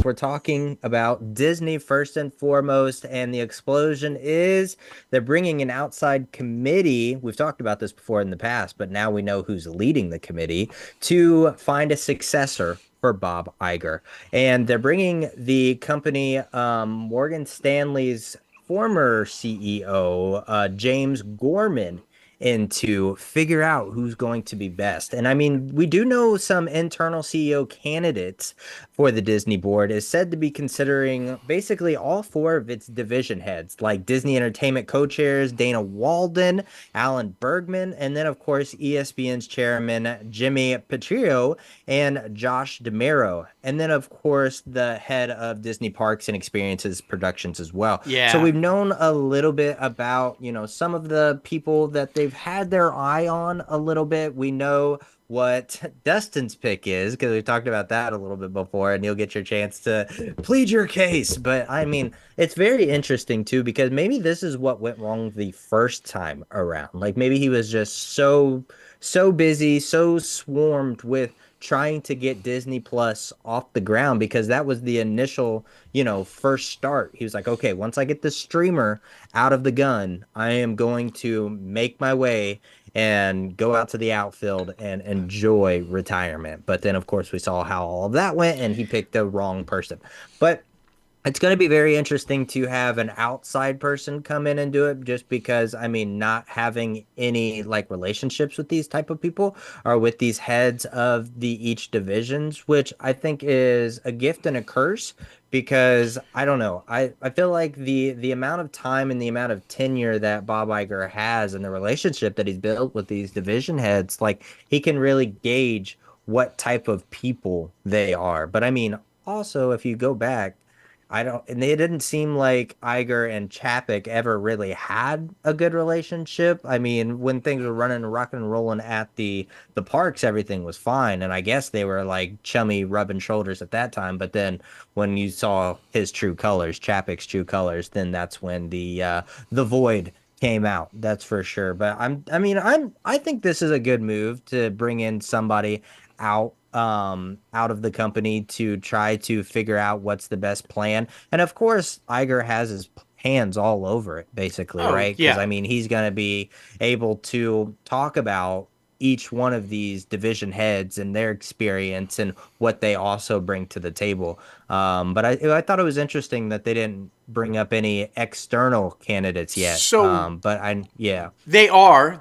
we're talking about Disney first and foremost, and the explosion is they're bringing an outside committee. We've talked about this before in the past, but now we know who's leading the committee to find a successor for Bob Iger. And they're bringing the company, Morgan Stanley's former CEO, James Gorman, in to figure out who's going to be best. And I mean, we do know some internal CEO candidates for the Disney board is said to be considering basically all four of its division heads, like Disney Entertainment co-chairs Dana Walden, Alan Bergman, and then of course ESPN's chairman Jimmy Petrillo and Josh DeMero, and then of course the head of Disney Parks and Experiences Productions as well. So Yeah. we've known a little bit about, some of the people that they've had their eye on a little bit. We know what Dustin's pick is because we talked about that a little bit before, and you'll get your chance to plead your case. But I mean, it's very interesting too because maybe this is what went wrong the first time around. Like maybe he was just so busy, so swarmed with trying to get Disney Plus off the ground because that was the initial, first start. He was like, okay, once I get the streamer out of the gun, I am going to make my way and go out to the outfield and enjoy retirement. But then, of course, we saw how all of that went, and he picked the wrong person. But it's going to be very interesting to have an outside person come in and do it just because, I mean, not having any like relationships with these type of people or with these heads of the each divisions, which I think is a gift and a curse because I don't know. I feel like the amount of time and the amount of tenure that Bob Iger has and the relationship that he's built with these division heads, like he can really gauge what type of people they are. But I mean, also if you go back, I don't, and it didn't seem like Iger and Chapek ever really had a good relationship. I mean, when things were running, rocking and rolling at the parks, everything was fine, and I guess they were like chummy, rubbing shoulders at that time. But then when you saw his true colors, Chapek's true colors, then that's when the void came out. That's for sure. But I think this is a good move to bring in somebody out of the company to try to figure out what's the best plan. And of course, Iger has his hands all over it, basically, Oh, right? Because yeah. I mean, he's going to be able to talk about each one of these division heads and their experience and what they also bring to the table. But I thought it was interesting that they didn't bring up any external candidates yet. So But yeah, they are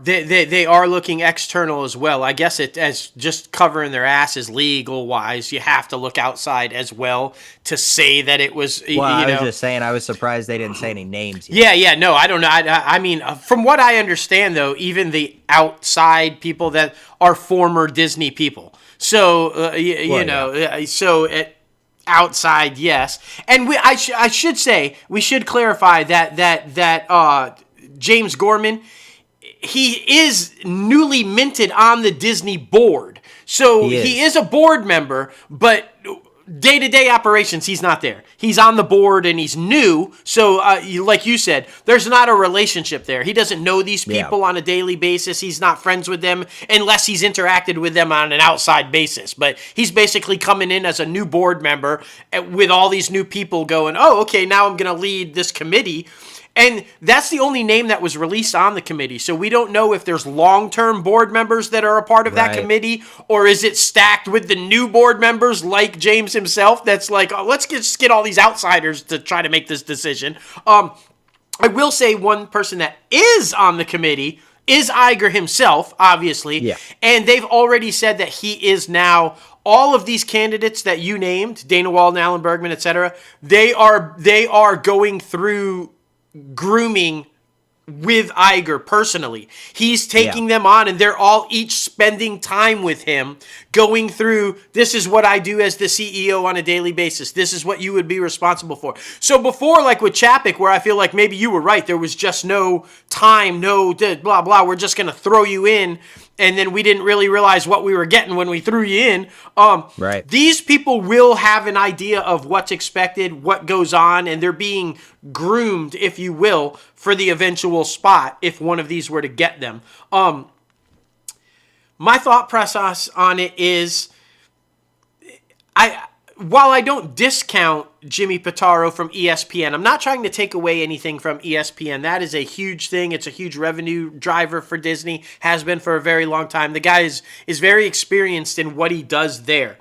looking external as well. I guess it as just covering their asses legal wise. You have to look outside as well to say that it was well, I was just saying, I was surprised they didn't say any names yet. Yeah, no, I don't know. I mean, from what I understand, though, even the outside people that are former Disney people. So, Well, yeah. outside, yes. And I should say, we should clarify that James Gorman, he is newly minted on the Disney board. So He he is. is a board member, but day-to-day operations, he's not there. He's on the board and he's new. So like you said, there's not a relationship there. He doesn't know these Yeah. people on a daily basis. He's not friends with them unless he's interacted with them on an outside basis. But he's basically coming in as a new board member with all these new people going, oh, okay, now I'm going to lead this committee. And that's the only name that was released on the committee. So we don't know if there's long-term board members that are a part of that Right. committee, or is it stacked with the new board members like James himself that's like, oh, let's just get all these outsiders to try to make this decision. I will say one person that is on the committee is Iger himself, obviously. Yeah. And they've already said that he is now all of these candidates that you named, Dana Walden, Alan Bergman, etc., they are going through grooming with Iger personally. He's taking them on and they're all each spending time with him going through, this is what I do as the CEO on a daily basis. This is what you would be responsible for. So before, like with Chapek, where I feel like maybe you were right, there was just no time, no blah, blah, we're just going to throw you in. And then we didn't really realize what we were getting when we threw you in. Right. These people will have an idea of what's expected, what goes on, and they're being groomed, if you will, for the eventual spot if one of these were to get them. My thought process on it is, while I don't discount Jimmy Pitaro from ESPN, I'm not trying to take away anything from ESPN. That is a huge thing. It's a huge revenue driver for Disney, has been for a very long time. The guy is very experienced in what he does there.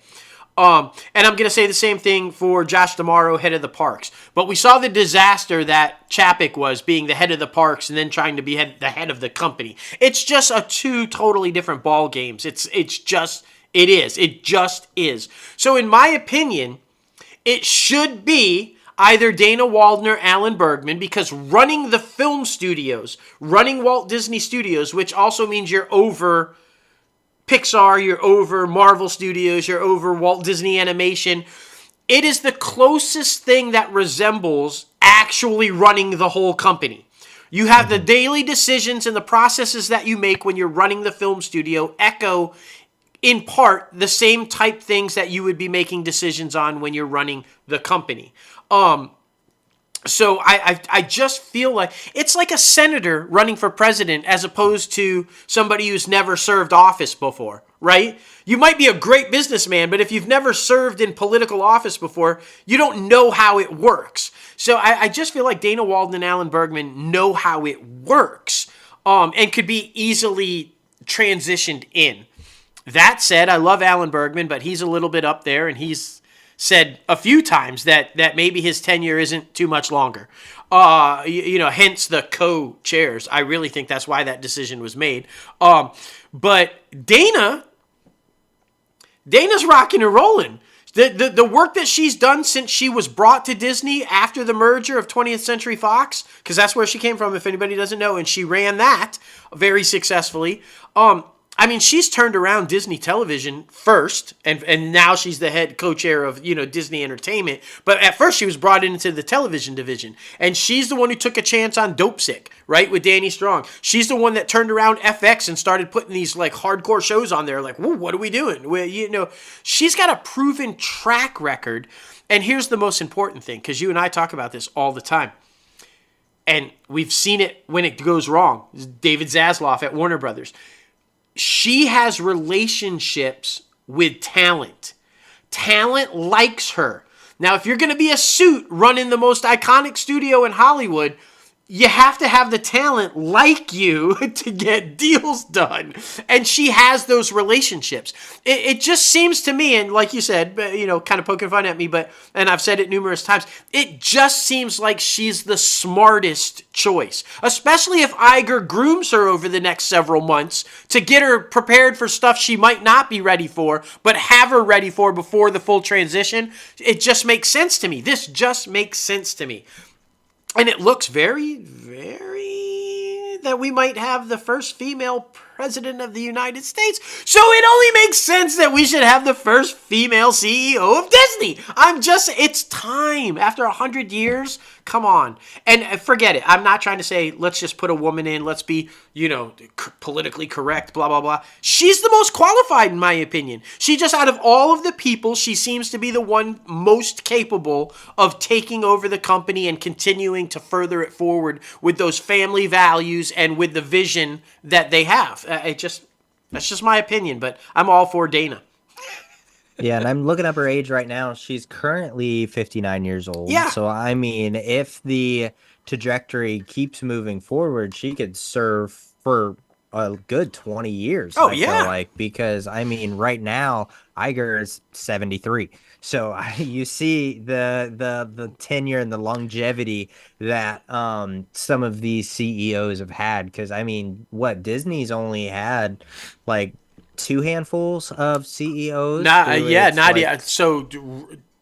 And I'm going to say the same thing for Josh D'Amaro, head of the parks. But we saw the disaster that Chapek was, being the head of the parks and then trying to be the head of the company. It's just two totally different ball games. It just is. So in my opinion, it should be either Dana Walden or Alan Bergman, because running the film studios, running Walt Disney Studios, which also means you're over Pixar, you're over Marvel Studios, you're over Walt Disney Animation. It is the closest thing that resembles actually running the whole company. You have the daily decisions and the processes that you make when you're running the film studio echo, in part, the same type things that you would be making decisions on when you're running the company. So I just feel like it's like a senator running for president as opposed to somebody who's never served office before, right? You might be a great businessman, but if you've never served in political office before, you don't know how it works. So I just feel like Dana Walden and Alan Bergman know how it works, and could be easily transitioned in. That said, I love Alan Bergman, but he's a little bit up there, and he's said a few times that maybe his tenure isn't too much longer. Hence the co-chairs. I really think that's why that decision was made. But Dana's rocking and rolling. The work that she's done since she was brought to Disney after the merger of 20th Century Fox, because that's where she came from, if anybody doesn't know, and she ran that very successfully. She's turned around Disney Television first, and now she's the head co-chair of, Disney Entertainment. But at first she was brought into the television division, and she's the one who took a chance on Dope Sick, right, with Danny Strong. She's the one that turned around FX and started putting these like hardcore shows on there. Like, whoa, what are we doing? She's got a proven track record, and here's the most important thing, because you and I talk about this all the time. And we've seen it when it goes wrong. David Zaslav at Warner Brothers. She has relationships with talent. Talent likes her. Now, if you're going to be a suit running the most iconic studio in Hollywood, you have to have the talent like you to get deals done. And she has those relationships. It just seems to me, and like you said, kind of poking fun at me, and I've said it numerous times, it just seems like she's the smartest choice. Especially if Iger grooms her over the next several months to get her prepared for stuff she might not be ready for, but have her ready for before the full transition. It just makes sense to me. This just makes sense to me. And it looks very, very that we might have the first female president of the United States. So it only makes sense that we should have the first female CEO of Disney. It's time. After 100 years, come on. And forget it. I'm not trying to say, let's just put a woman in. Let's be, politically correct, blah, blah, blah. She's the most qualified, in my opinion. She just, out of all of the people, she seems to be the one most capable of taking over the company and continuing to further it forward with those family values and with the vision that they have. That's just my opinion, but I'm all for Dana. Yeah, and I'm looking up her age right now. She's currently 59 years old. Yeah. So, if the trajectory keeps moving forward, she could serve for a good 20 years. Oh, I feel like, because, right now, Iger is 73. So you see the tenure and the longevity that some of these CEOs have had. Because, Disney's only had, like, two handfuls of CEOs. So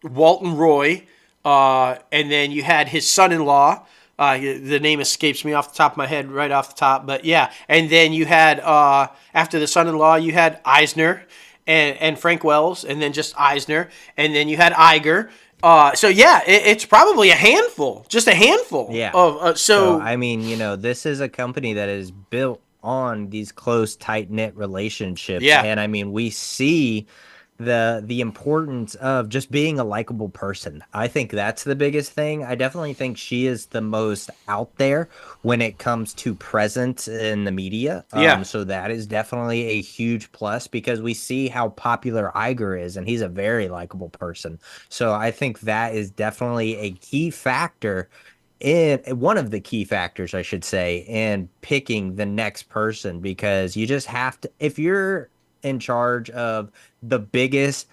Walton Roy, and then you had his son-in-law. The name escapes me off the top of my head, right off the top. But yeah, and then you had after the son-in-law, you had Eisner and Frank Wells, and then just Eisner, and then you had Iger. It's probably a handful, just a handful. Yeah. This is a company that is built on these close, tight-knit relationships. Yeah. And we see the importance of just being a likable person. I think that's the biggest thing. I definitely think she is the most out there when it comes to presence in the media. Yeah. So that is definitely a huge plus because we see how popular Iger is, and he's a very likable person. So I think that is definitely a key factor in one of the key factors, I should say, in picking the next person because you just have to, if you're in charge of the biggest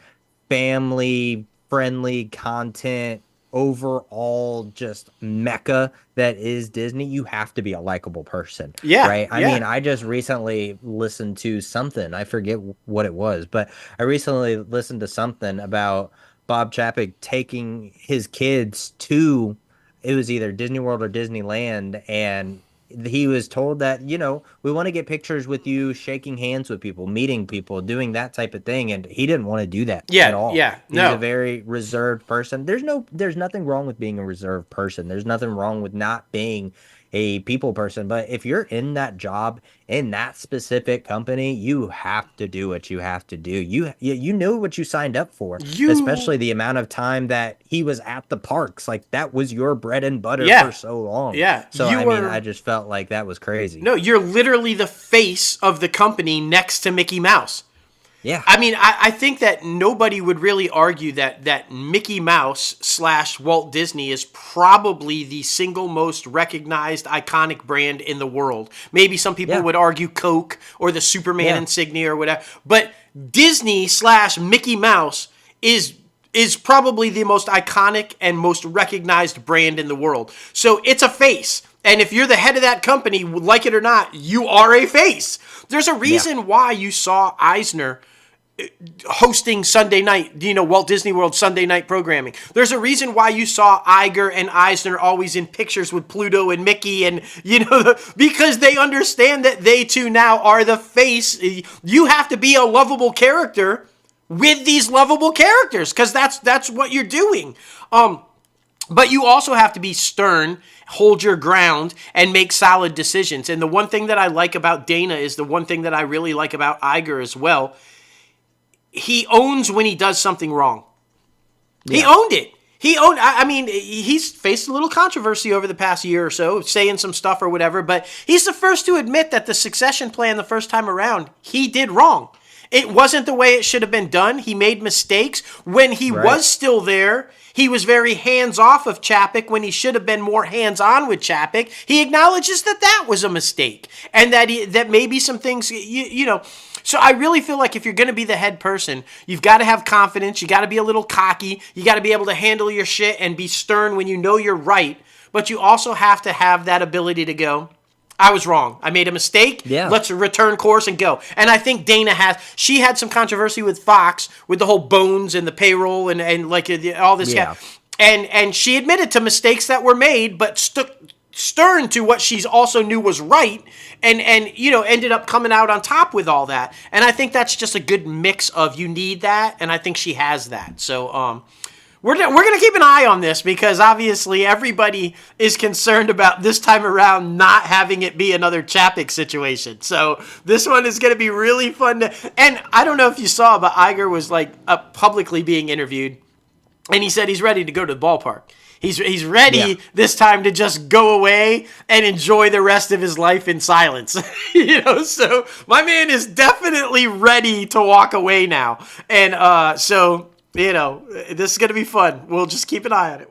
family friendly content overall just mecca that is Disney, you have to be a likable person, Yeah. right? I Yeah. mean, I just recently listened to something, I forget what it was, but I recently listened to something about Bob Chapek taking his kids to, it was either Disney World or Disneyland, and he was told that, we want to get pictures with you shaking hands with people, meeting people, doing that type of thing. And he didn't want to do that at Yeah. all. Yeah. He's a No. very reserved person. There's nothing wrong with being a reserved person. There's nothing wrong with not being a people person. But if you're in that job, in that specific company, you have to do what you have to do. You know what you signed up for, You. especially the amount of time that he was at the parks. Like that was your bread and butter for Yeah. so long. Yeah. So I You mean, I were. just felt like that was crazy. No, you're literally the face of the company next to Mickey Mouse. Yeah. I mean, I think that nobody would really argue that Mickey Mouse slash Walt Disney is probably the single most recognized iconic brand in the world. Maybe some people Yeah. would argue Coke or the Superman Yeah. insignia or whatever. But Disney slash Mickey Mouse is probably the most iconic and most recognized brand in the world. So it's a face. And if you're the head of that company, like it or not, you are a face. There's a Yeah. reason why you saw Eisner hosting Sunday night, Walt Disney World Sunday night programming. There's a reason why you saw Iger and Eisner always in pictures with Pluto and Mickey, and because they understand that they too now are the face. You have to be a lovable character with these lovable characters because that's what you're doing. But you also have to be stern, hold your ground, and make solid decisions. And the one thing that I like about Dana is the one thing that I really like about Iger as well. He owns when he does something wrong. He Yeah. owned it. I mean, he's faced a little controversy over the past year or so, saying some stuff or whatever, but he's the first to admit that the succession plan the first time around, he did wrong. It wasn't the way it should have been done. He made mistakes. When he Right. was still there, he was very hands-off of Chapek when he should have been more hands-on with Chapek. He acknowledges that that was a mistake and that maybe some things, So I really feel like if you're going to be the head person, you've got to have confidence. You got to be a little cocky. You got to be able to handle your shit and be stern when you know you're right. But you also have to have that ability to go, I was wrong. I made a mistake. Yeah. Let's return course and go. And I think Dana she had some controversy with Fox with the whole Bones and the payroll and like all this. Yeah. And she admitted to mistakes that were made, but stuck stern to what she's also knew was right and ended up coming out on top with all that. And I think that's just a good mix of you need that, and I think she has that. So we're going to keep an eye on this because obviously everybody is concerned about this time around not having it be another Chapek situation. So this one is going to be really fun and I don't know if you saw, but Iger was like publicly being interviewed and he said he's ready to go to the ballpark. He's ready this time to just go away and enjoy the rest of his life in silence. So my man is definitely ready to walk away now. And this is going to be fun. We'll just keep an eye on it.